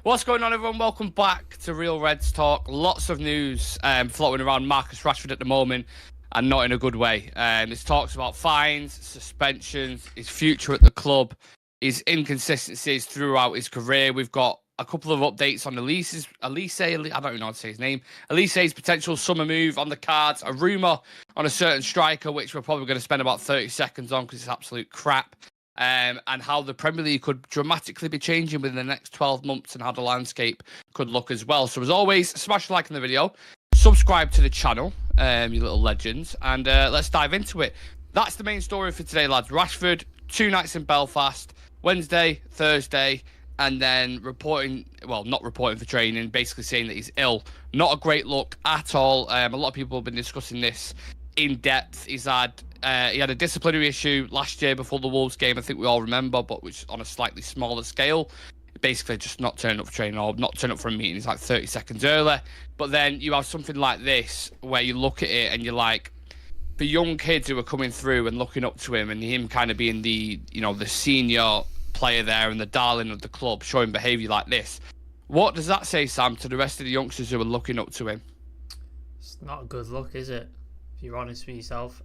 What's going on, everyone? Welcome back to Real Reds Talk. Lots of news floating around Marcus Rashford at the moment, and not in a good way. There's talks about fines, suspensions, his future at the club, his inconsistencies throughout his career. We've got a couple of updates on Elise, I don't even know how to say his name. Elise's potential summer move on the cards, a rumour on a certain striker, which we're probably going to spend about 30 seconds on because it's absolute crap. And how the Premier League could dramatically be changing within the next 12 months and how the landscape could look as well. So as always, smash a like on the video, subscribe to the channel, you little legends, and let's dive into it. That's the main story for today, lads. Rashford, 2 nights in Belfast, Wednesday, Thursday, and then not reporting for training, basically saying that he's ill. Not a great look at all. A lot of people have been discussing this in depth. He had a disciplinary issue last year before the Wolves game, I think we all remember, but which on a slightly smaller scale. Basically just not turning up for training or not turning up for a meeting. It's like 30 seconds early. But then you have something like this where you look at it and you're like, for young kids who are coming through and looking up to him and him kind of being the senior player there and the darling of the club, showing behaviour like this, what does that say, Sam, to the rest of the youngsters who are looking up to him? It's not a good look, is it? If you're honest with yourself.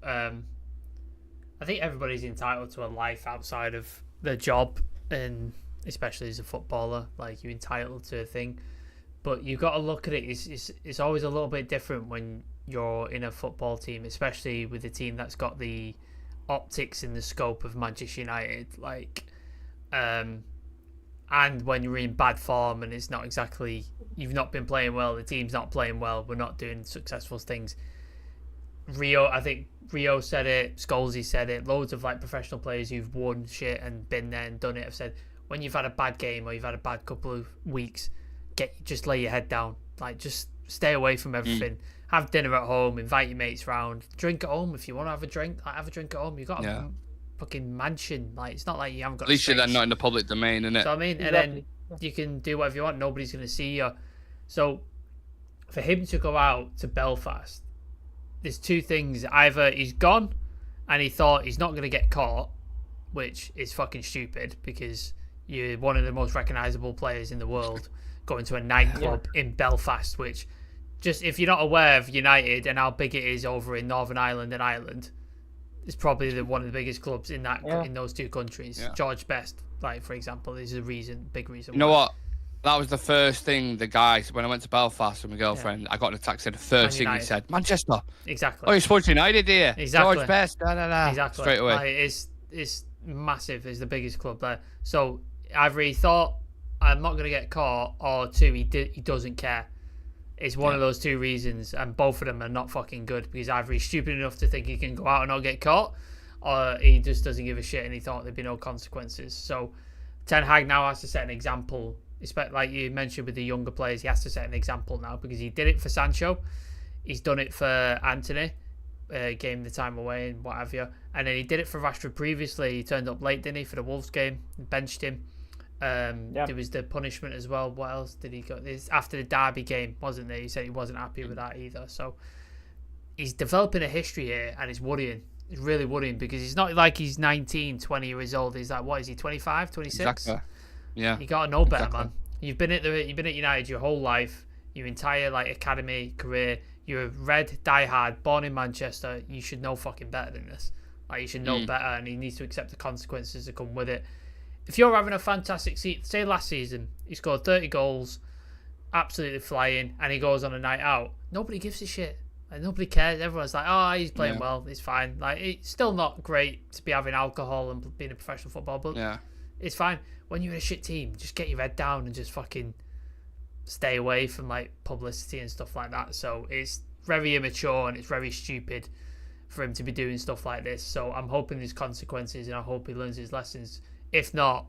I think everybody's entitled to a life outside of their job, and especially as a footballer, like you're entitled to a thing. But you've got to look at it. It's always a little bit different when you're in a football team, especially with a team that's got the optics and the scope of Manchester United. And when you're in bad form and it's not exactly, you've not been playing well, the team's not playing well, we're not doing successful things. I think Rio said it, Scholesy said it, loads of professional players who've won shit and been there and done it have said, when you've had a bad game or you've had a bad couple of weeks, just lay your head down. Just stay away from everything. Have dinner at home, invite your mates round, drink at home if you want to have a drink. Have a drink at home. You've got a fucking mansion. It's not like you haven't got. At least you're then not in the public domain, innit? So I mean, exactly. And then you can do whatever you want. Nobody's going to see you. So for him to go out to Belfast, there's two things. Either he's gone and he thought he's not going to get caught, which is fucking stupid because you're one of the most recognisable players in the world going to a nightclub in Belfast, which, just if you're not aware of United and how big it is over in Northern Ireland and Ireland, it's probably one of the biggest clubs in those two countries. Yeah. George Best, for example, is a big reason. You know what? That was the first thing the guys, when I went to Belfast with my girlfriend, I got in a taxi, the first thing he said, Manchester. Exactly. Oh, you're supporting United here. Exactly. George Best. Exactly. Straight away. It's massive. It's the biggest club there. So either he thought, I'm not going to get caught, or two, he doesn't care. It's one of those two reasons, and both of them are not fucking good, because either he's stupid enough to think he can go out and not get caught, or he just doesn't give a shit and he thought there'd be no consequences. So Ten Hag now has to set an example. Like you mentioned with the younger players, he has to set an example now, because he did it for Sancho, he's done it for Anthony, game the time away and what have you, and then he did it for Rashford previously. He turned up late, didn't he, for the Wolves game, benched him. There was the punishment as well. What else did he go? This after the Derby game, wasn't there? He said he wasn't happy with that either. So he's developing a history here, and it's worrying. It's really worrying, because he's not like he's 19, 20 years old. He's what is he, 25, 26? Exactly. Yeah. You gotta know better, man. You've been at United your whole life, your entire academy career. You're a Red diehard, born in Manchester. You should know fucking better than this. You should know better, and he needs to accept the consequences that come with it. If you're having a fantastic season, say last season, he scored 30 goals, absolutely flying, and he goes on a night out, nobody gives a shit. Nobody cares. Everyone's like, oh, he's playing well, it's fine. It's still not great to be having alcohol and being a professional footballer, but it's fine. When you're in a shit team, just get your head down and just fucking stay away from publicity and stuff like that. So it's very immature and it's very stupid for him to be doing stuff like this. So I'm hoping there's consequences, and I hope he learns his lessons. If not,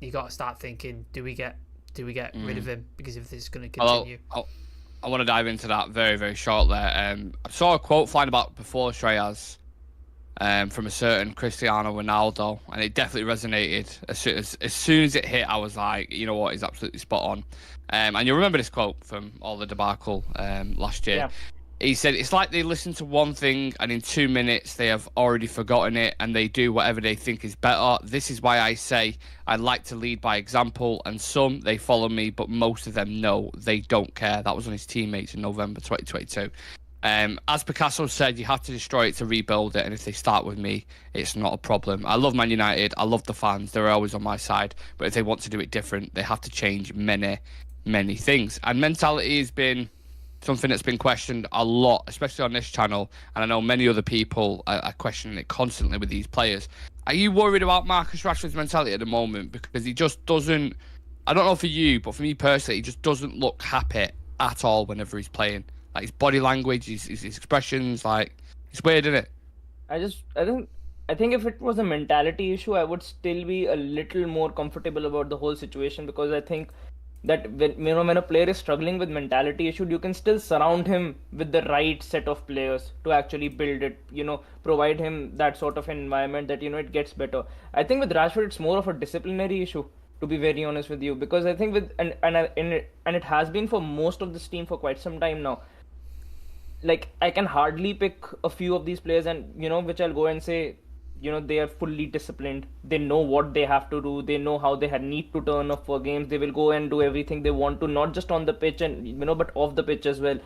you got to start thinking, do we get rid of him? Because if this is going to continue. I want to dive into that very, very shortly. I saw a quote flying about before, Shreyas, from a certain Cristiano Ronaldo, and it definitely resonated. As soon as it hit, I was like, you know what, he's absolutely spot on. And you'll remember this quote from all the debacle last year. He said it's like they listen to one thing and in 2 minutes they have already forgotten it and they do whatever they think is better. This is why I say I like to lead by example, and some they follow me, but most of them no, they don't care. That was on his teammates in November 2022. As Picasso said, you have to destroy it to rebuild it, and if they start with me, it's not a problem. I love Man United. I love the fans. They're always on my side. But if they want to do it different, they have to change many, many things. And mentality has been something that's been questioned a lot, especially on this channel. And I know many other people are questioning it constantly with these players. Are you worried about Marcus Rashford's mentality at the moment? Because he just doesn't, I don't know for you, but for me personally, he just doesn't look happy at all whenever he's playing. Like his body language, his expressions, like it's weird, isn't it? I think if it was a mentality issue, I would still be a little more comfortable about the whole situation, because I think that when a player is struggling with mentality issue, you can still surround him with the right set of players to actually build it, provide him that sort of environment that it gets better. I think with Rashford it's more of a disciplinary issue, to be very honest with you, because I think with and it has been for most of this team for quite some time now. Like, I can hardly pick a few of these players and which I'll go and say they are fully disciplined. They know what they have to do. They know how they need to turn up for games. They will go and do everything they want to, not just on the pitch and but off the pitch as well.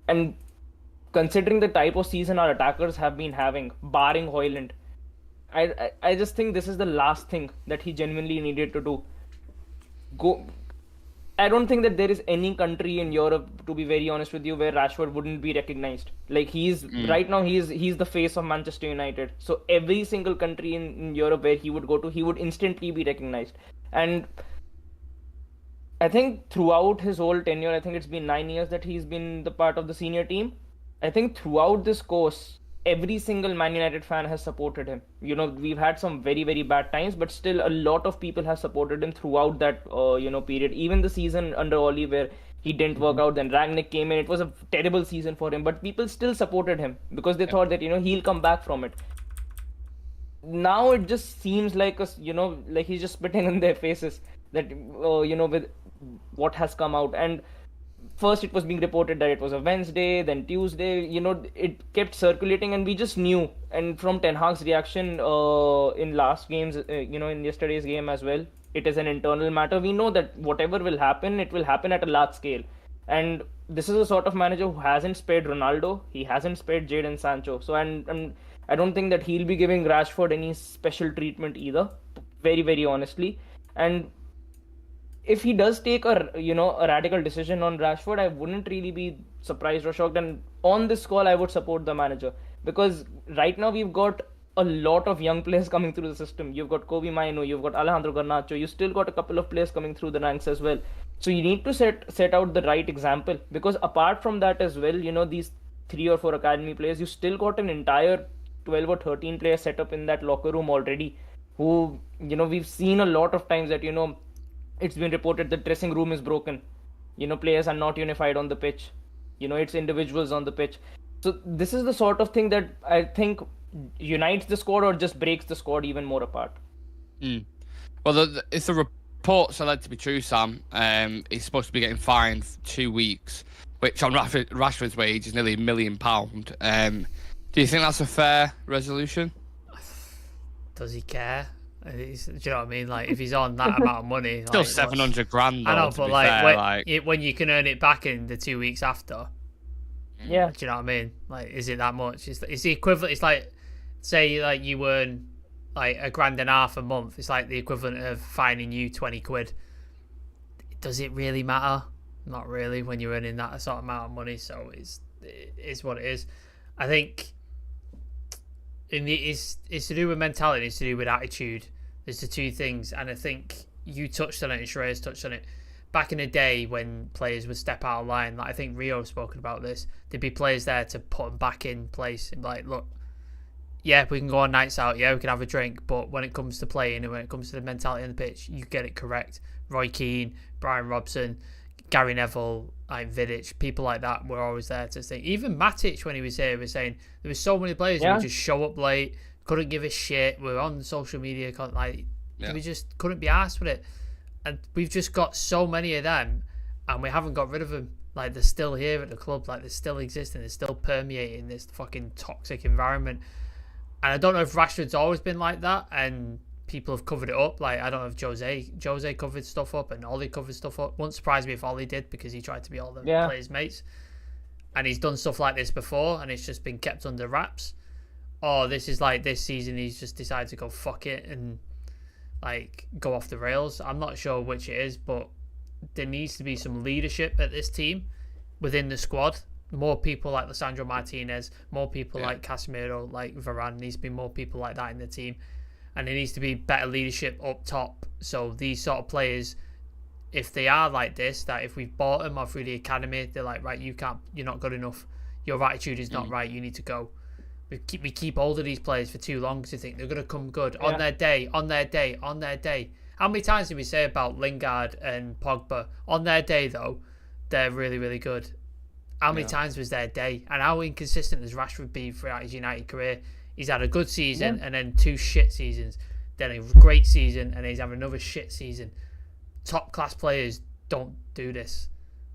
And considering the type of season our attackers have been having, barring Hoyland, I just think this is the last thing that he genuinely needed to do. I don't think that there is any country in Europe, to be very honest with you, where Rashford wouldn't be recognized. Like, right now he's the face of Manchester United. So every single country in Europe where he would go to, he would instantly be recognized. And I think throughout his whole tenure, I think it's been 9 years that he's been the part of the senior team. I think throughout this course, every single Man United fan has supported him. We've had some very, very bad times, but still a lot of people have supported him throughout that, period. Even the season under Oli where he didn't work out, then Rangnick came in. It was a terrible season for him, but people still supported him because they thought that, he'll come back from it. Now it just seems like like he's just spitting in their faces that, with what has come out. And first it was being reported that it was a Wednesday, then Tuesday, it kept circulating and we just knew. And from Ten Hag's reaction in last games, in yesterday's game as well, it is an internal matter. We know that whatever will happen, it will happen at a large scale. And this is a sort of manager who hasn't spared Ronaldo, he hasn't spared Jadon Sancho. So and I don't think that he'll be giving Rashford any special treatment either, very, very honestly. And if he does take a radical decision on Rashford, I wouldn't really be surprised or shocked. And on this call, I would support the manager, because right now we've got a lot of young players coming through the system. You've got Kobe Mainoo, you've got Alejandro Garnacho, you still got a couple of players coming through the ranks as well. So you need to set out the right example, because apart from that as well, these 3 or 4 academy players, you still got an entire 12 or 13 players set up in that locker room already, who we've seen a lot of times that it's been reported the dressing room is broken. Players are not unified on the pitch. It's individuals on the pitch. So this is the sort of thing that I think unites the squad or just breaks the squad even more apart. Well, if the reports are led to be true, Sam, he's supposed to be getting fined for 2 weeks, which on Rashford's wage is nearly £1 million. Do you think that's a fair resolution? Does he care? Do you know what I mean? Like, if he's on that amount of money, still like, 700 grand. Though, I know, but when you can earn it back in the 2 weeks after, yeah. Do you know what I mean? Like, is it that much? It's the equivalent. It's like, say, like you earn like £1.5 a month. It's like the equivalent of fining you 20 quid. Does it really matter? Not really when you're earning that sort of amount of money. So it is what it is. I think it's to do with mentality. It's to do with attitude. There's the two things, and I think you touched on it and Shreyas touched on it. Back in the day when players would step out of line, like I think Rio's spoken about this, there'd be players there to put them back in place and be like, look, yeah, we can go on nights out, yeah, we can have a drink, but when it comes to playing and when it comes to the mentality on the pitch, you get it correct. Roy Keane, Brian Robson, Gary Neville, like Vidic, people like that were always there to say. Even Matic, when he was here, was saying there were so many players who would just show up late, couldn't give a shit, were on social media, we just couldn't be arsed with it. And we've just got so many of them, and we haven't got rid of them. Like, they're still here at the club. Like, they're still existing. They're still permeating this fucking toxic environment. And I don't know if Rashford's always been like that, and people have covered it up. Like, I don't know if Jose covered stuff up and Ollie covered stuff up. Wouldn't surprise me if Ollie did, because he tried to be all the players' mates. And he's done stuff like this before, and it's just been kept under wraps. Or this is like this season, he's just decided to go fuck it and like go off the rails. I'm not sure which it is, but there needs to be some leadership at this team within the squad. More people like Lisandro Martinez, more people like Casemiro, like Varane. Needs to be more people like that in the team, and there needs to be better leadership up top. So these sort of players, if they are like this, that if we've bought them or through the academy, they're like, right, you're not good enough. Your attitude is not right. You need to go. We keep hold of these players for too long to think they're going to come good on their day. How many times did we say about Lingard and Pogba? On their day, though, they're really, really good. How many times was their day? And how inconsistent has Rashford been throughout his United career? He's had a good season and then 2 shit seasons. Then a great season and he's having another shit season. Top-class players don't do this.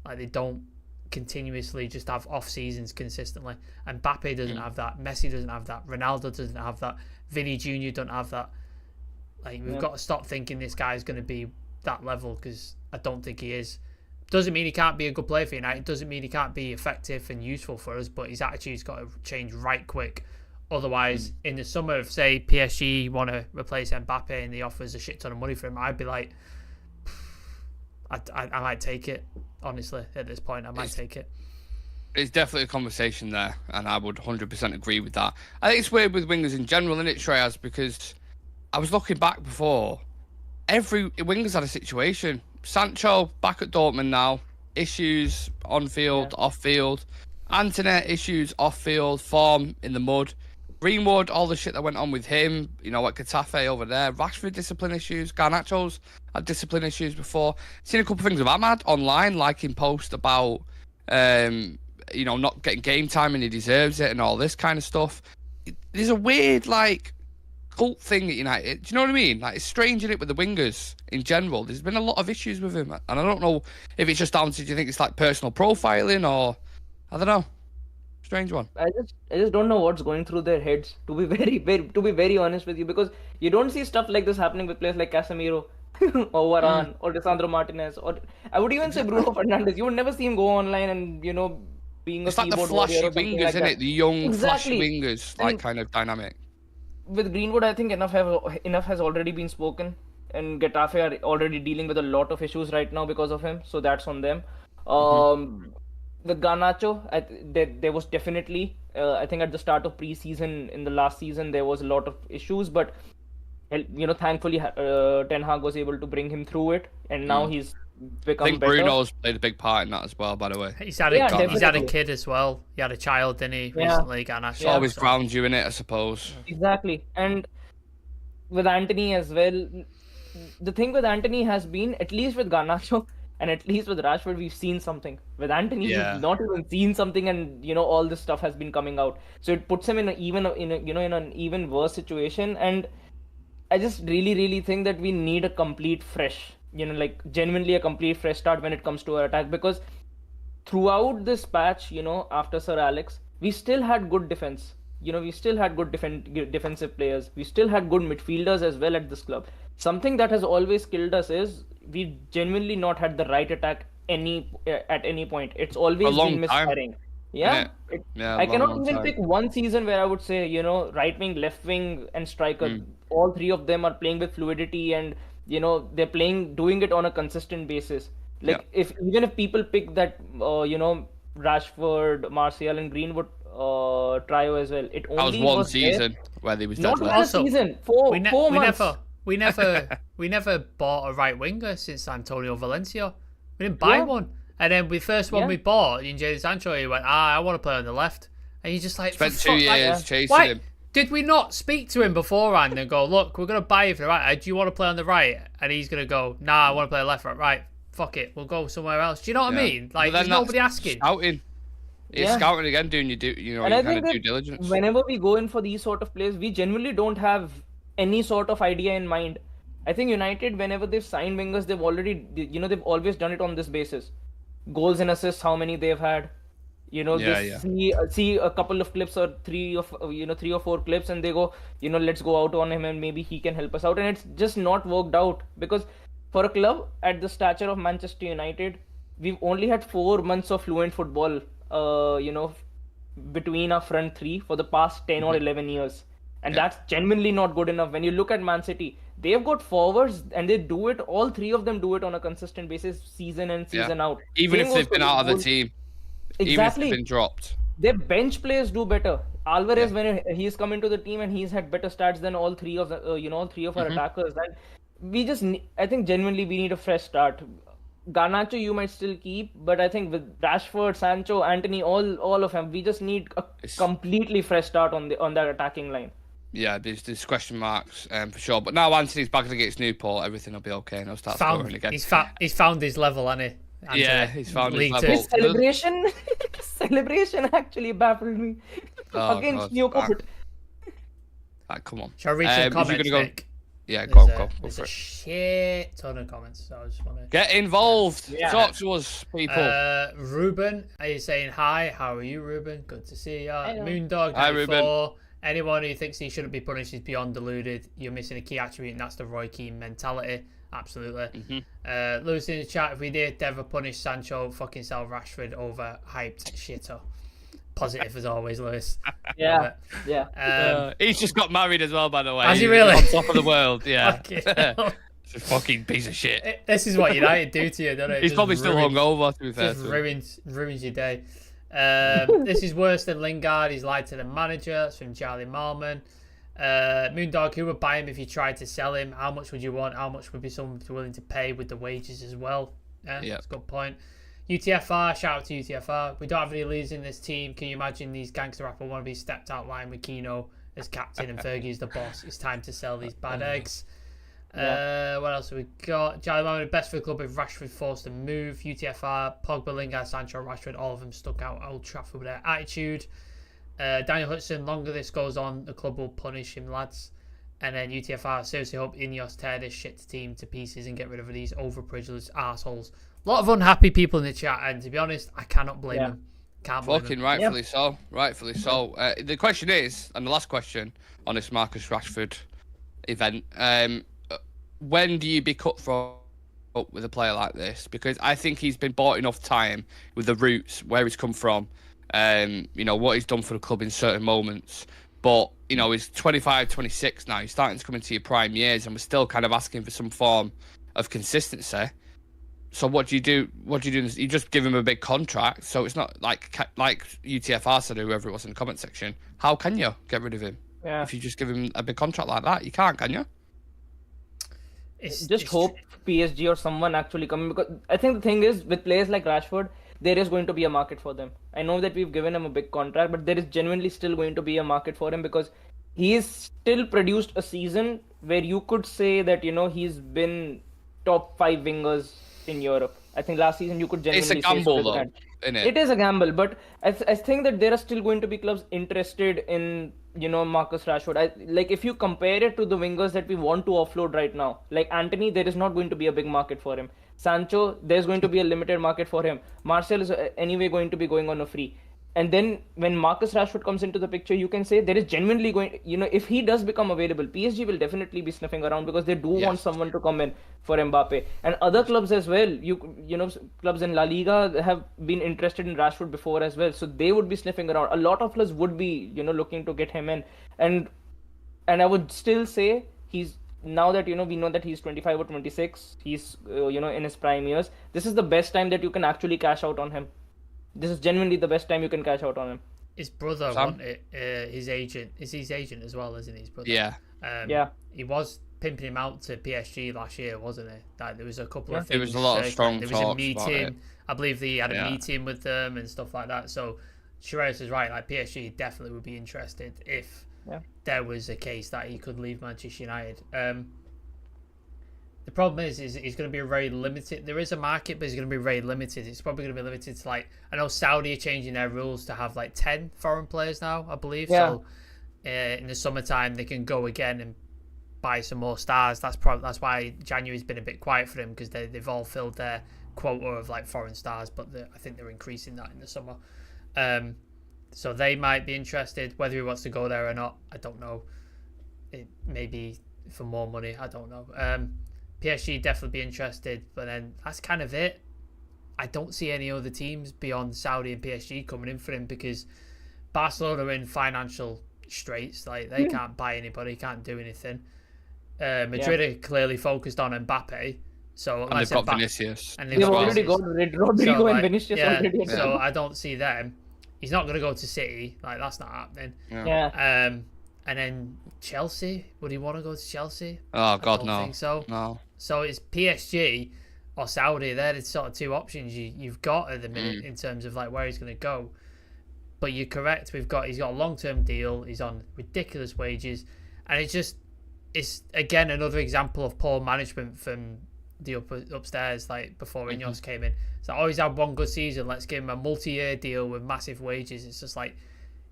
Like, they don't continuously just have off seasons consistently. And Mbappe doesn't have that. Messi doesn't have that. Ronaldo doesn't have that. Vinny Jr. don't have that. Like, we've got to stop thinking this guy's going to be that level, because I don't think he is. Doesn't mean he can't be a good player for United. Doesn't mean he can't be effective and useful for us, but his attitude's got to change right quick. Otherwise, in the summer, if, say, PSG want to replace Mbappe and he offers a shit ton of money for him, I'd be like, I might take it. Honestly, at this point, I might take it. It's definitely a conversation there, and I would 100% agree with that. I think it's weird with wingers in general, isn't it, Shreyas? Because I was looking back before. Every winger's had a situation. Sancho, back at Dortmund now. Issues on field, off field. Antony, issues off field. Form in the mud. Greenwood, all the shit that went on with him. You know, at Getafe over there. Rashford, discipline issues. Garnacho's had discipline issues before. Seen a couple of things with Ahmad online, liking posts about, you know, not getting game time and he deserves it and all this kind of stuff. There's a weird, like, cult thing at United. Do you know what I mean? Like, it's strange, isn't it, with the wingers in general? There's been a lot of issues with him, and I don't know if it's just down to, do you think it's like personal profiling, or I don't know. Strange one. I just don't know what's going through their heads, to be very honest with you, because you don't see stuff like this happening with players like Casemiro or Varane or Lisandro Martinez, or I would even say Bruno Fernandes. You would never see him go online and, you know, being it's a like the keyboard flashy warrior or something wingers, like isn't that. it? The young Exactly. flashy wingers, like, kind of dynamic. With Greenwood, I think enough has already been spoken, and Getafe are already dealing with a lot of issues right now because of him, so that's on them. With Garnacho, there was definitely, I think at the start of pre-season in the last season, there was a lot of issues, but, you know, thankfully Ten Hag was able to bring him through it, and now he's become I think better. Bruno's played a big part in that as well, by the way. He's had a definitely. kid as well. He had a child, didn't he, recently, Garnacho? It's always ground you in it, I suppose. Exactly. And with Anthony as well, the thing with Anthony has been, at least with Garnacho and at least with Rashford, we've seen something. With Anthony, we've not even seen something, and, you know, all this stuff has been coming out. So it puts him in an even worse situation. And I just really think that we need a complete fresh, you know, like genuinely a complete fresh start when it comes to our attack, because throughout this patch, you know, after Sir Alex, we still had good defense. You know, we still had good defensive players. We still had good midfielders as well at this club. Something that has always killed us is we genuinely not had the right attack at any point. It's always been misfiring. I cannot even pick one season where I would say, you know, right wing, left wing, and striker, all three of them are playing with fluidity, and, you know, they're doing it on a consistent basis. Like, even if people pick that, you know, Rashford, Martial, and Greenwood trio as well, it only was one season where they was dead. Not one season, 4 months. We never bought a right winger since Antonio Valencia. We didn't buy one. And then the first one we bought in Jadon Sancho, he went, I want to play on the left. And you just like, spent 2 years chasing him. Did we not speak to him beforehand and go, look, we're going to buy you for the right. Do you want to play on the right? And he's going to go, nah, I want to play left, right. Fuck it, we'll go somewhere else. Do you know what I mean? Like, there's nobody asking. Scouting. It's scouting again, doing your due diligence. Whenever we go in for these sort of players, we genuinely don't have any sort of idea in mind. I think United, whenever they've signed wingers, they've always done it on this basis. goals and assists, how many they've had. They see a couple of clips or three or four clips, and they go, let's go out on him and maybe he can help us out. And it's just not worked out, because for a club at the stature of Manchester United, we've only had 4 months of fluent football, between our front three for the past 10 or 11 years. And that's genuinely not good enough. When you look at Man City, they've got forwards and they do it, all three of them do it on a consistent basis, season in, season out. Even if they've been out of the team. Exactly. Even if they've been dropped. Their bench players do better. Alvarez, when he's come into the team, and he's had better stats than all three of our attackers. And we just, I think genuinely we need a fresh start. Garnacho you might still keep, but I think with Rashford, Sancho, Anthony, all of them, we just need a completely fresh start on that attacking line. Yeah, there's question marks for sure. But now Anthony's back against Newport, everything will be okay, and he'll start scoring again. He's found his level, hasn't he? Anthony? Yeah, he's found his level. His celebration actually baffled me against Newport. Come on. Shall I read some comments, Nick? Yeah, go. There's a shit ton of comments, so I just want to get involved. Yeah. Talk to us, people. Ruben, are you saying hi? How are you, Ruben? Good to see you. Moondog, hi, Ruben. Anyone who thinks he shouldn't be punished is beyond deluded. You're missing a key attribute, and that's the Roy Keane mentality. Absolutely. Lewis in the chat, if we did ever punish Sancho, fucking sell Rashford over hyped shitter. Positive as always, Lewis. Yeah. He's just got married as well, by the way. Has he really? On top of the world, yeah. It's a fucking piece of shit. This is what United do to you, don't it? He's probably still hungover, to be fair. Just ruins your day. This is worse than Lingard. He's lied to the manager. It's from Charlie Malman. Moondog, who would buy him if you tried to sell him? How much would you want? How much would be someone willing to pay with the wages as well? That's a good point. UTFR, shout out to UTFR. We don't have any leaders in this team. Can you imagine these gangster rapper wannabes stepped out line with Keno as captain and Fergie's the boss? It's time to sell these bad eggs. What else have we got? Charlie Malman, best for the club if Rashford forced to move. UTFR, Pogba, Lingard, Sancho, Rashford, all of them stuck out Old Trafford with their attitude. Daniel Hudson, longer this goes on, the club will punish him, lads. And then UTFR, seriously hope Ineos tear this shit team to pieces and get rid of these overprivileged arseholes. A lot of unhappy people in the chat, and to be honest, I cannot blame them. Can't blame them. Rightfully so. Rightfully so. The question is, and the last question on this Marcus Rashford event, when do you be cutthroat with a player like this? Because I think he's been bought enough time with the roots, where he's come from, what he's done for the club in certain moments. But, he's 25, 26 now. He's starting to come into your prime years, and we're still kind of asking for some form of consistency. So what do you do? You just give him a big contract. So it's not like UTFR said, or whoever it was in the comment section. How can you get rid of him? Yeah. If you just give him a big contract like that, you can't, can you? Hope PSG or someone actually coming, because I think the thing is with players like Rashford, there is going to be a market for them. I know that we've given him a big contract, but there is genuinely still going to be a market for him, because he has still produced a season where you could say that he's been top 5 wingers in Europe. I think last season you could genuinely say it's a gamble though, isn't it? It is a gamble, but I think that there are still going to be clubs interested in Marcus Rashford. If you compare it to the wingers that we want to offload right now, like Anthony, there is not going to be a big market for him. Sancho, there's going to be a limited market for him. Martial is anyway going to be going on a free. And then when Marcus Rashford comes into the picture, you can say there is genuinely going, if he does become available, PSG will definitely be sniffing around, because they do want someone to come in for Mbappe. And other clubs as well, clubs in La Liga have been interested in Rashford before as well. So they would be sniffing around. A lot of clubs would be, looking to get him in. And I would still say now that, we know that he's 25 or 26, he's, in his prime years, this is the best time that you can actually cash out on him. This is genuinely the best time you can cash out on him. His brother wanted his agent. Is his agent as well, isn't he? His brother? Yeah. He was pimping him out to PSG last year, wasn't he? Like, there was a couple of things. There was a lot of strong There talks was a meeting. about it. I believe he had a meeting with them and stuff like that. So Shiraz is right. Like, PSG definitely would be interested if there was a case that he could leave Manchester United. The problem is he's going to be very limited. There is a market, but it's going to be very limited. It's probably going to be limited to, I know Saudi are changing their rules to have 10 foreign players now, I believe. Yeah. So in the summertime they can go again and buy some more stars. That's why January's been a bit quiet for them, because they've all filled their quota of like foreign stars, but I think they're increasing that in the summer. So they might be interested. Whether he wants to go there or not, I don't know. It maybe for more money, I don't know. PSG definitely be interested, but then that's kind of it. I don't see any other teams beyond Saudi and PSG coming in for him, because Barcelona are in financial straits. Like, they can't buy anybody, can't do anything. Madrid are clearly focused on Mbappe. So and they've got Vinicius. And they've already got Rodrigo and Vinicius already. So I don't see them. He's not going to go to City. Like, that's not happening. Yeah. And then Chelsea. Would he want to go to Chelsea? Oh, God, no. I don't think so. No. So it's PSG or Saudi. They're the sort of two options you've got at the minute in terms of like where he's going to go. But you're correct. He's got a long-term deal. He's on ridiculous wages, and it's again another example of poor management from the upstairs. Like before Ineos came in, so always had one good season. Let's give him a multi-year deal with massive wages. It's just like,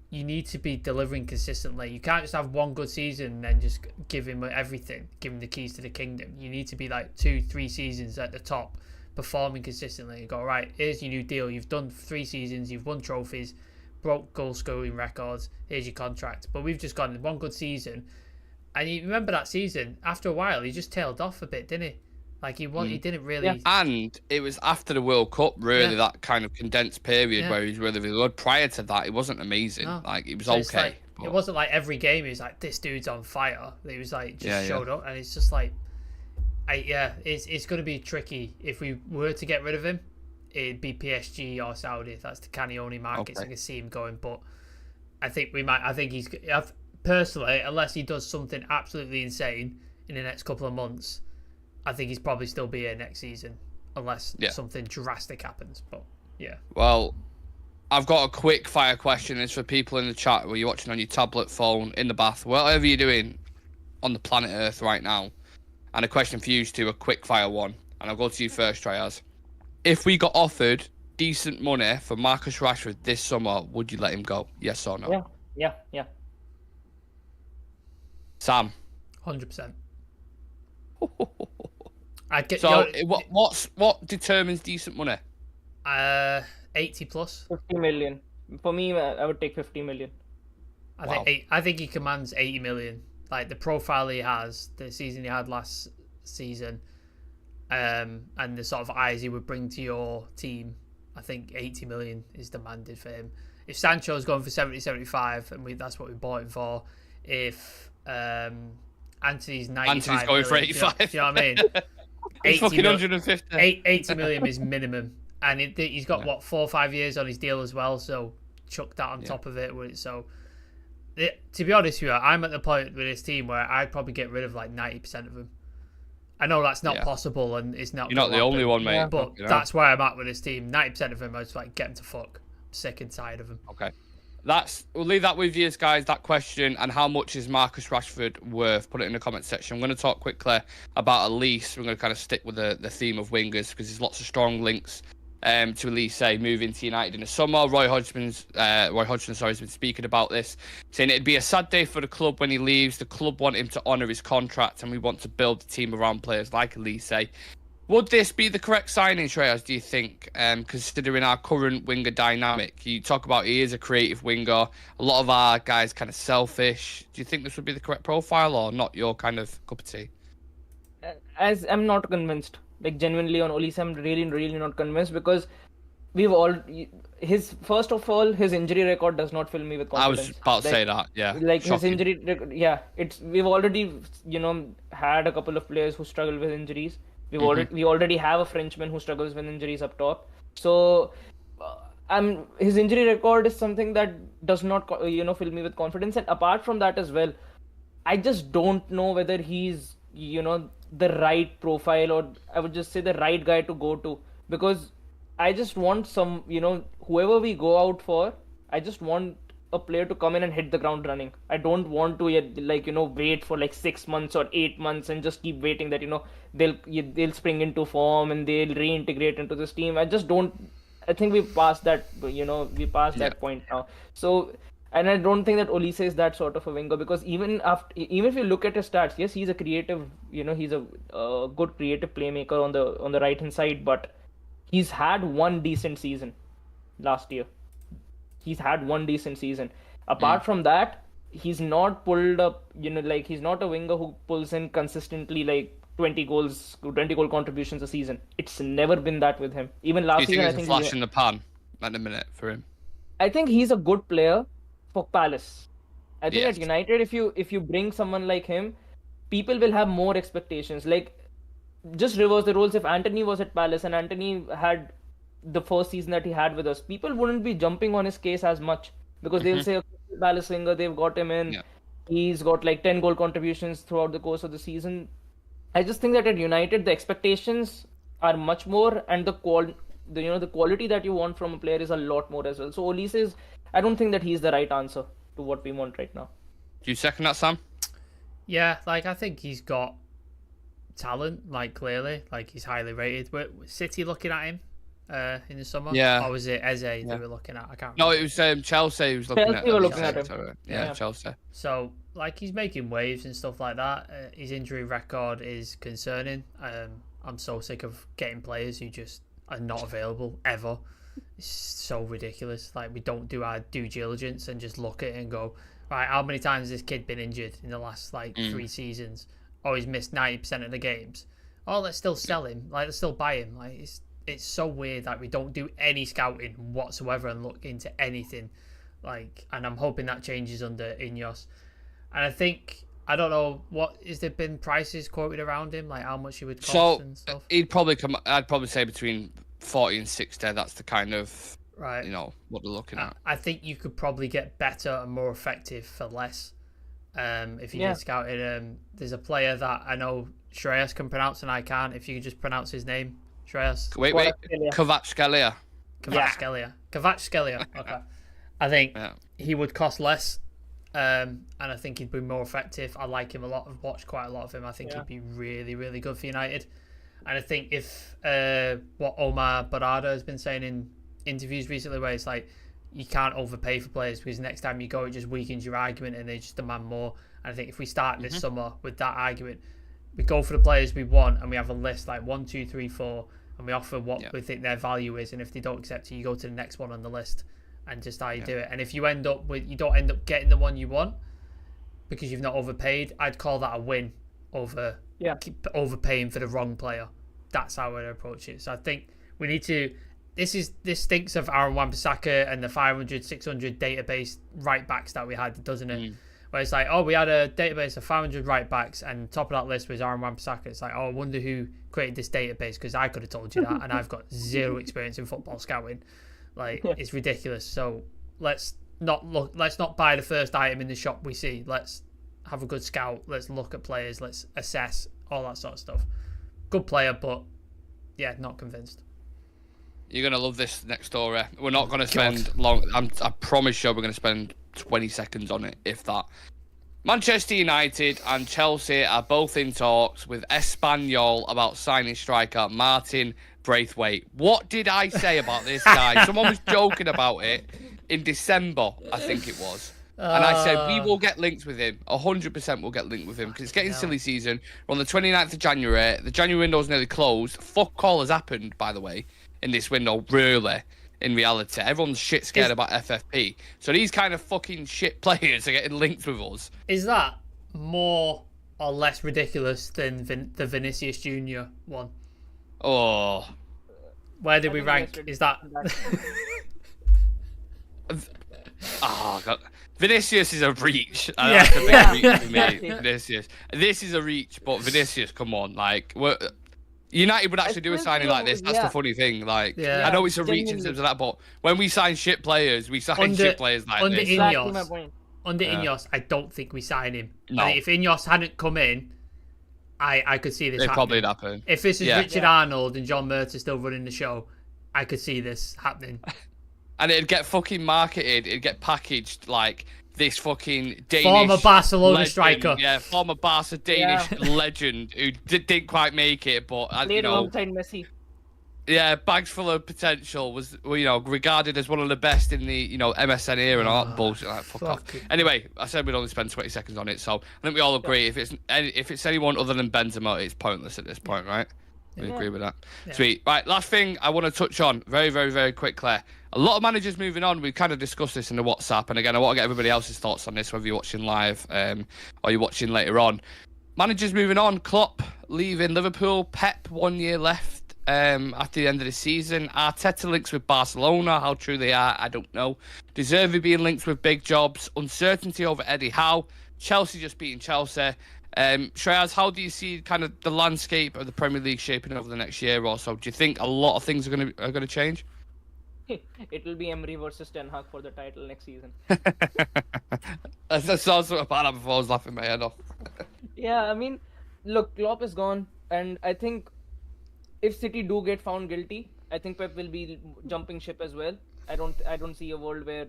you need to be delivering consistently. You can't just have one good season and then just give him everything, give him the keys to the kingdom. You need to be like 2-3 seasons at the top, performing consistently. You go, right, here's your new deal. You've done 3 seasons, you've won trophies, broke goal scoring records, here's your contract. But we've just gone one good season. And you remember that season, after a while, he just tailed off a bit, didn't he? Like, he didn't really... Yeah. And it was after the World Cup, really, that kind of condensed period where he was really, really good. Prior to that, it wasn't amazing. No. Like, it was okay. Like, it wasn't like every game he was like, this dude's on fire. He was like, showed up. And it's just like, it's going to be tricky. If we were to get rid of him, it'd be PSG or Saudi. That's the kind of only markets I can see him going. But I think he's... Personally, unless he does something absolutely insane in the next couple of months, I think he's probably still be here next season, unless something drastic happens. But yeah. Well, I've got a quick fire question. It's for people in the chat where you're watching on your tablet, phone, in the bath, whatever you're doing on the planet Earth right now. And a question for you to a quick fire one. And I'll go to you first, Triaz. If we got offered decent money for Marcus Rashford this summer, would you let him go? Yes or no? Yeah. Sam? 100%. What determines decent money? 80 plus. 50 million. For me, I would take 50 million. I think he commands 80 million. Like the profile he has, the season he had last season, and the sort of eyes he would bring to your team, I think 80 million is demanded for him. If Sancho's going for 70, 75, and that's what we bought him for. If Anthony's 95 Anthony's going for 85. Do you know what I mean? He's fucking 150. 80 million is minimum. And he's got, 4 or 5 years on his deal as well, so chuck that on top of it. So, to be honest with you, I'm at the point with this team where I'd probably get rid of like 90% of them. I know that's not possible, and it's not... You're not the only one, mate. But that's where I'm at with this team. 90% of them, I just like, get them to fuck. I'm sick and tired of them. Okay. We'll leave that with you guys, that question, and how much is Marcus Rashford worth? Put it in the comment section. I'm going to talk quickly about Elise. We're going to kind of stick with the theme of wingers because there's lots of strong links to Elise moving to United in the summer. Roy Hodgson has been speaking about this, saying it'd be a sad day for the club when he leaves. The club want him to honour his contract, and we want to build the team around players like Elise. Would this be the correct signing, Treyas, do you think, considering our current winger dynamic? You talk about he is a creative winger. A lot of our guys kind of selfish. Do you think this would be the correct profile or not your kind of cup of tea? As I'm not convinced. Like, genuinely on Olise, I'm really, really not convinced because his injury record does not fill me with confidence. I was about to say that, yeah. Like, shocking. his injury, we've already, had a couple of players who struggle with injuries. We already have a Frenchman who struggles with injuries up top. So, his injury record is something that does not, fill me with confidence. And apart from that as well, I just don't know whether he's, the right profile, or I would just say the right guy to go to, because I just want some, whoever we go out for, I just want a player to come in and hit the ground running. I don't want to wait for like 6 months or 8 months and just keep waiting that they'll spring into form and they'll reintegrate into this team. I think we passed that, that point now. So And I don't think that Olise is that sort of a winger, because even if you look at his stats, yes, he's a creative, he's a good creative playmaker on the right hand side, but he's had one decent season last year. He's had one decent season. Apart from that, he's not pulled up, like he's not a winger who pulls in consistently like 20 goal contributions a season. It's never been that with him. Even last season, I think it's a flash in the pan at the minute for him. I think he's a good player for Palace. I think Yes. at United, if you bring someone like him, people will have more expectations. Like, just reverse the roles. If Anthony was at Palace and Anthony had the first season that he had with us, people wouldn't be jumping on his case as much, because they'll say, okay, Palace winger, they've got him in. Yeah. He's got like 10 goal contributions throughout the course of the season. I just think that at United, the expectations are much more, and the quality that you want from a player is a lot more as well. So Olise is, I don't think that he's the right answer to what we want right now. Do you second that, Sam? Yeah, like I think he's got talent, like clearly, like he's highly rated. Were City looking at him in the summer? Yeah. Or was it Eze they were looking at? I can't remember. No, it was Chelsea who was looking Chelsea at were looking at him. Yeah, Chelsea. So, like, he's making waves and stuff like that. His injury record is concerning. I'm so sick of getting players who just are not available ever. It's so ridiculous. Like, we don't do our due diligence and just look at it and go, right, how many times has this kid been injured in the last, 3 seasons? Oh, he's missed 90% of the games. Oh, let's still sell him. Like, let's still buy him. Like, it's so weird that we don't do any scouting whatsoever and look into anything. Like, and I'm hoping that changes under Ineos. And I think, I don't know, is there been prices quoted around him, like how much he would cost and stuff? He'd probably I'd probably say between 40 and 60. That's the kind of, right, what they're looking at. I think you could probably get better and more effective for less. If you did scout it. There's a player that I know Shreyas can pronounce and I can't. If you could just pronounce his name, Shreyas. Wait, Kvaratskhelia. Kvaratskhelia. Okay. I think he would cost less, and I think he'd be more effective. I like him a lot. I've watched quite a lot of him. I think he'd be really, really good for United. And I think if what Omar Barada has been saying in interviews recently, where it's like, you can't overpay for players because next time you go, it just weakens your argument and they just demand more. And I think if we start this summer with that argument, we go for the players we want and we have a list like 1, 2, 3, 4, and we offer what we think their value is. And if they don't accept it, you go to the next one on the list, and just how you do it. And if you don't end up getting the one you want because you've not overpaid, I'd call that a win over overpaying for the wrong player. That's how I'd approach it. So I think we need to. This stinks of Aaron Wan-Bissaka and the 500, 600 database right backs that we had, doesn't it? Where it's like, oh, we had a database of 500 right backs, and top of that list was Aaron Wan-Bissaka. It's like, oh, I wonder who created this database, because I could have told you that, and I've got zero experience in football scouting. Like, it's ridiculous. So let's not buy the first item in the shop we see. Let's have a good scout. Let's look at players. Let's assess all that sort of stuff. Good player, but yeah, not convinced. You're going to love this next story. We're not going to spend long. I promise you we're going to spend 20 seconds on it, if that. Manchester United and Chelsea are both in talks with Espanyol about signing striker Martin Braithwaite. What did I say about this guy? Someone was joking about it in December, I think it was. And I said, we will get linked with him. 100% we'll get linked with him, because it's getting silly season. We're on the 29th of January. The January window's nearly closed. Fuck all has happened, by the way, in this window, really, in reality. Everyone's shit scared about FFP. So these kind of fucking shit players are getting linked with us. Is that more or less ridiculous than the Vinicius Jr. one? Oh. Where did we rank? Is that... Oh, God. Vinicius is a reach. That's a big reach for me. Vinicius. This is a reach, but Vinicius, come on. Like, United would actually do a signing like this. That's the funny thing. Like, I know it's a reach in terms of that, but when we sign shit players, we sign shit players like under this. Under Ineos, I don't think we sign him. No. If Ineos hadn't come in, I could see this happening. Probably happen. If this is Richard Arnold and John Murtaugh still running the show, I could see this happening. And it'd get fucking marketed. It'd get packaged like this fucking Danish former Barcelona legend. striker. Yeah, former Barca Danish legend who didn't quite make it, but played alongside Messi. Yeah, bags full of potential was, regarded as one of the best in the, MSN era and all that bullshit. Like, fuck off. Anyway, I said we'd only spend 20 seconds on it, so I think we all agree if it's anyone other than Benzema, it's pointless at this point, right? We agree with that. Yeah. Sweet. Right, last thing I want to touch on very, very, very quickly. A lot of managers moving on. We kind of discussed this in the WhatsApp, and again, I want to get everybody else's thoughts on this, whether you're watching live or you're watching later on. Managers moving on. Klopp leaving Liverpool. Pep 1 year left after the end of the season. Arteta links with Barcelona. How true they are, I don't know. De Zerbi being linked with big jobs. Uncertainty over Eddie Howe. Chelsea just beating Chelsea. Shreyas, how do you see kind of the landscape of the Premier League shaping over the next year or so? Do you think a lot of things are going to change? It will be Emery versus Ten Hag for the title next season. That's also a part of before I was laughing my head off. Yeah, I mean, look, Klopp is gone, and I think if City do get found guilty, I think Pep will be jumping ship as well. I don't see a world where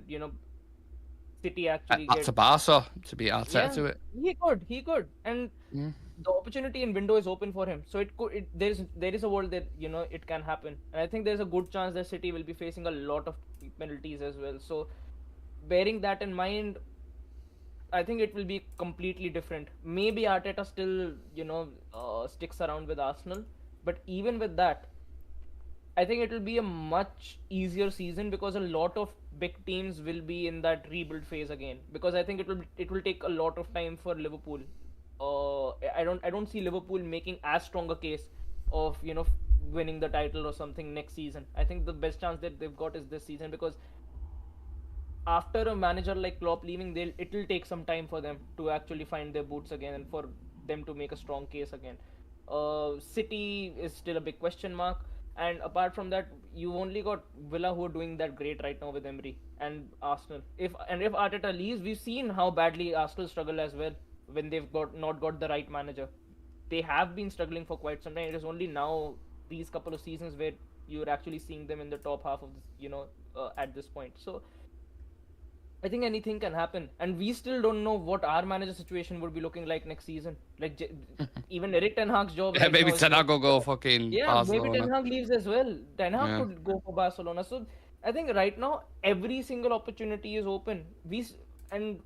City actually get to Barca to be Arteta to it. He could, and the opportunity and window is open for him. So there is a world that it can happen, and I think there's a good chance that City will be facing a lot of penalties as well. So bearing that in mind, I think it will be completely different. Maybe Arteta still sticks around with Arsenal, but even with that, I think it will be a much easier season because a lot of big teams will be in that rebuild phase again. Because I think it will take a lot of time for Liverpool. I don't see Liverpool making as strong a case of winning the title or something next season. I think the best chance that they've got is this season, because after a manager like Klopp leaving, it will take some time for them to actually find their boots again and for them to make a strong case again. City is still a big question mark. And apart from that, you've only got Villa who are doing that great right now with Emery, and Arsenal. If Arteta leaves, we've seen how badly Arsenal struggle as well when they've not got the right manager. They have been struggling for quite some time. It is only now, these couple of seasons, where you're actually seeing them in the top half of this, at this point. So I think anything can happen, and we still don't know what our manager situation would be looking like next season. Like even Erik Ten Hag's job. Yeah, maybe Ten Hag will go fucking Barcelona. Maybe Ten Hag leaves as well. Ten Hag could go for Barcelona. So I think right now every single opportunity is open. And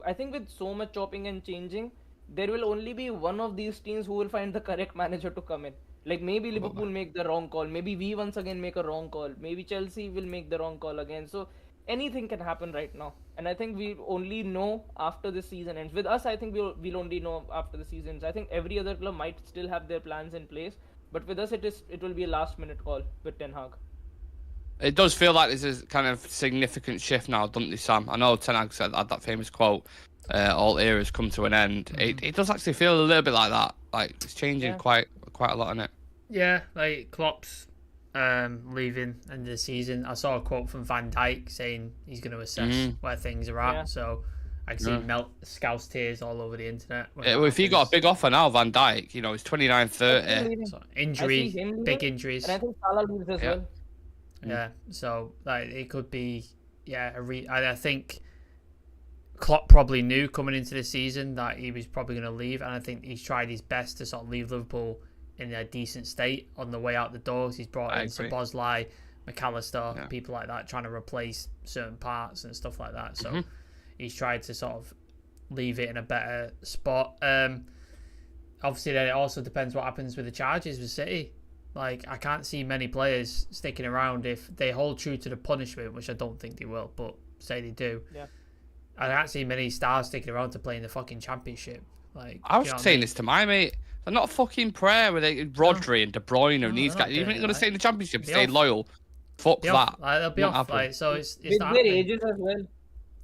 I think with so much chopping and changing, there will only be one of these teams who will find the correct manager to come in. Like maybe Liverpool make the wrong call. Maybe we once again make a wrong call. Maybe Chelsea will make the wrong call again. So anything can happen right now, and I think we only know after the season ends. With us, I think we'll only know after the season ends. I think every other club might still have their plans in place, but with us, it will be a last-minute call with Ten Hag. It does feel like this is kind of significant shift now, doesn't it, Sam? I know Ten Hag said that famous quote, "All eras come to an end." Mm-hmm. It does actually feel a little bit like that. Like it's changing quite a lot, isn't it? Yeah, like Klopp's leaving end of the season. I saw a quote from Van Dijk saying he's going to assess where things are at. So I can see Scouse tears all over the internet. Well, if he got a big offer now, Van Dijk, he's 29, 30. So injury, big injuries. And I think Salah leaves as well. Yeah, so like it could be, I think Klopp probably knew coming into the season that he was probably going to leave, and I think he's tried his best to sort of leave Liverpool in a decent state on the way out the doors. He's brought in Szoboszlai, McAllister, people like that, trying to replace certain parts and stuff like that. So he's tried to sort of leave it in a better spot. Obviously, then it also depends what happens with the charges with City. Like, I can't see many players sticking around if they hold true to the punishment, which I don't think they will, but say they do. Yeah. I can't see many stars sticking around to play in the fucking championship. Like, I was saying this to my mate. They're not a fucking prayer with Rodri and De Bruyne and these guys. Even if you're going to stay in the championship, stay loyal. Fuck that. Like, they'll be off. Like, so it's with not their ages as well.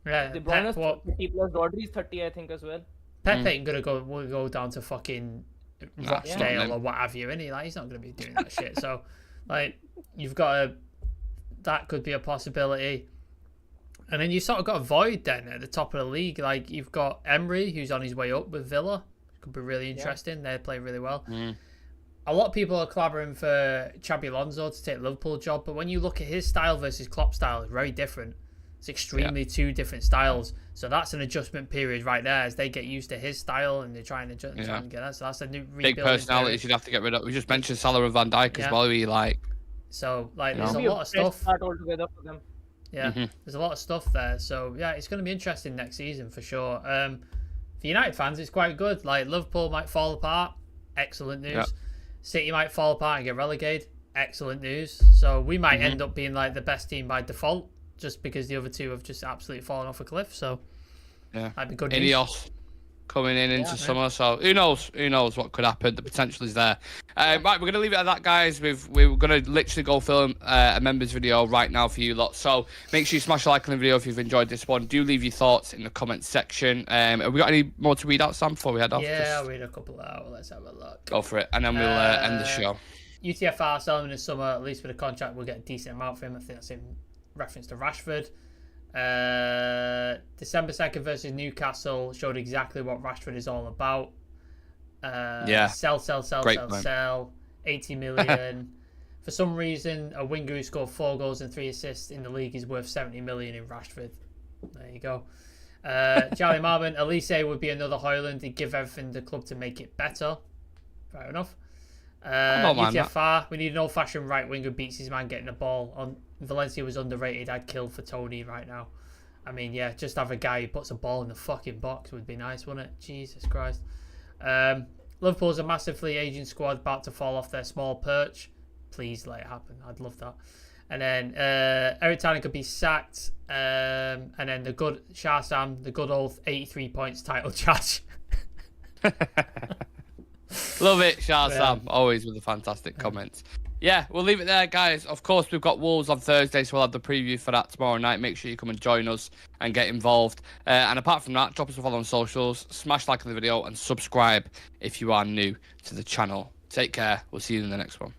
Yeah. De Bruyne is 30 plus, Rodri's 30, I think, as well. Pep ain't going to go down to fucking Rochdale or what have you, and he's not going to be doing that shit. So, like, you've got that could be a possibility. And then you sort of got a void then at the top of the league. Like, you've got Emery, who's on his way up with Villa. Could be really interesting. They're playing really well. A lot of people are clamouring for Xabi Alonso to take Liverpool job, but when you look at his style versus Klopp's style, it's very different. It's extremely two different styles. So that's an adjustment period right there as they get used to his style and they're trying to get that. So that's a new big personalities you'd have to get rid of. We just mentioned Salah and Van Dijk as well. So like, there's It'll a be lot of fresh stuff. start altogether for them. Yeah, there's a lot of stuff there. So yeah, it's going to be interesting next season for sure. For United fans, it's quite good. Like Liverpool might fall apart. Excellent news. Yeah. City might fall apart and get relegated. Excellent news. So we might end up being like the best team by default, just because the other two have just absolutely fallen off a cliff. So Yeah, that'd be good news. Ineos coming in into summer, so who knows what could happen. The potential is there. Right, we're gonna leave it at that, guys. We're gonna literally go film a members video right now for you lot, so make sure you smash a like on the video if you've enjoyed this one. Do leave your thoughts in the comments section. Have we got any more to read out, Sam, before we head off? Yeah, I'll read a couple out. Let's have a look. Go for it, and then we'll end the show. UTFR selling in the summer, at least with a contract, we'll get a decent amount for him. I think that's in reference to Rashford. December 2nd versus Newcastle showed exactly what Rashford is all about. Sell, 80 million. For some reason, a winger who scored 4 goals and 3 assists in the league is worth 70 million in Rashford. There you go. Charlie Marmon, Elise would be another Hoyland. He'd give everything the club to make it better. Fair enough. UTFR, we need an old-fashioned right winger beats his man getting the ball. On Valencia was underrated. I'd kill for Tony right now. I mean, yeah, just have a guy who puts a ball in the fucking box would be nice, wouldn't it? Jesus Christ. Liverpool's a massively aging squad about to fall off their small perch. Please let it happen. I'd love that. And then Erik could be sacked. And then the good Shah Sam, the good old 83 points title charge. Love it, Shah Sam. Always with the fantastic comments. Yeah, we'll leave it there, guys. Of course, we've got Wolves on Thursday, so we'll have the preview for that tomorrow night. Make sure you come and join us and get involved. And apart from that, drop us a follow on socials, smash like on the video, and subscribe if you are new to the channel. Take care. We'll see you in the next one.